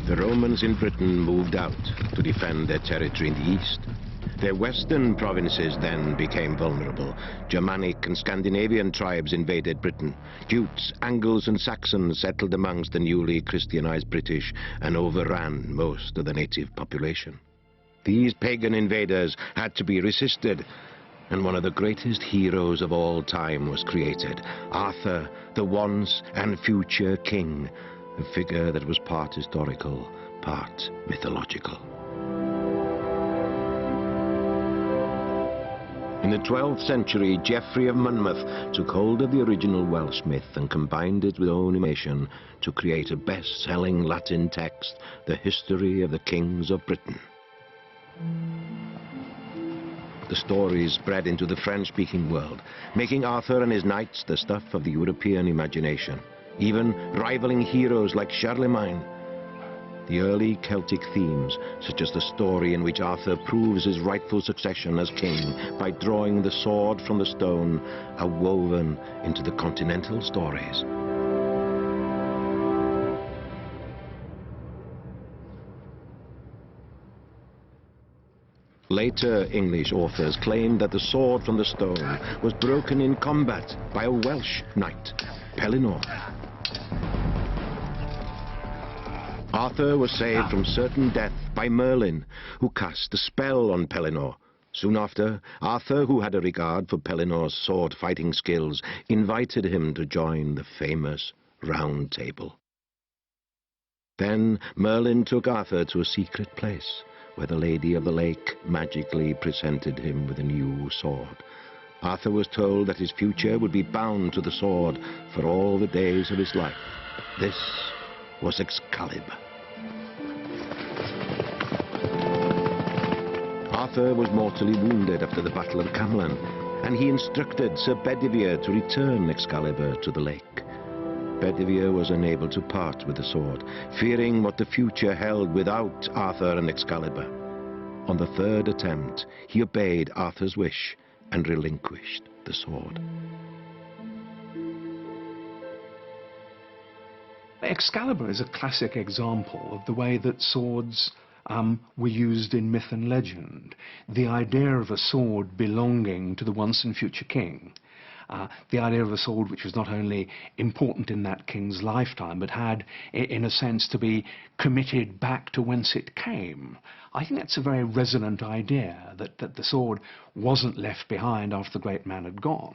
The Romans in Britain moved out to defend their territory in the east. Their western provinces then became vulnerable. Germanic and Scandinavian tribes invaded Britain. Jutes, Angles and Saxons settled amongst the newly Christianized British and overran most of the native population. These pagan invaders had to be resisted, and one of the greatest heroes of all time was created, Arthur, the once and future king, a figure that was part historical, part mythological. In the 12th century, Geoffrey of Monmouth took hold of the original Welsh myth and combined it with own animation to create a best-selling Latin text, The History of the Kings of Britain. The stories spread into the French-speaking world, making Arthur and his knights the stuff of the European imagination, even rivaling heroes like Charlemagne. The early Celtic themes, such as the story in which Arthur proves his rightful succession as king by drawing the sword from the stone, are woven into the continental stories. Later English authors claimed that the sword from the stone was broken in combat by a Welsh knight, Pellinore. Arthur was saved from certain death by Merlin, who cast a spell on Pellinore. Soon after, Arthur, who had a regard for Pellinore's sword-fighting skills, invited him to join the famous Round Table. Then Merlin took Arthur to a secret place, where the Lady of the Lake magically presented him with a new sword. Arthur was told that his future would be bound to the sword for all the days of his life. This was Excalibur. Arthur was mortally wounded after the Battle of Camlan, and he instructed Sir Bedivere to return Excalibur to the lake. Bedivere was unable to part with the sword, fearing what the future held without Arthur and Excalibur. On the third attempt, he obeyed Arthur's wish and relinquished the sword. Excalibur is a classic example of the way that swords were used in myth and legend. The idea of a sword belonging to the once and future king. The idea of a sword which was not only important in that king's lifetime, but had, in a sense, to be committed back to whence it came. I think that's a very resonant idea, that the sword wasn't left behind after the great man had gone.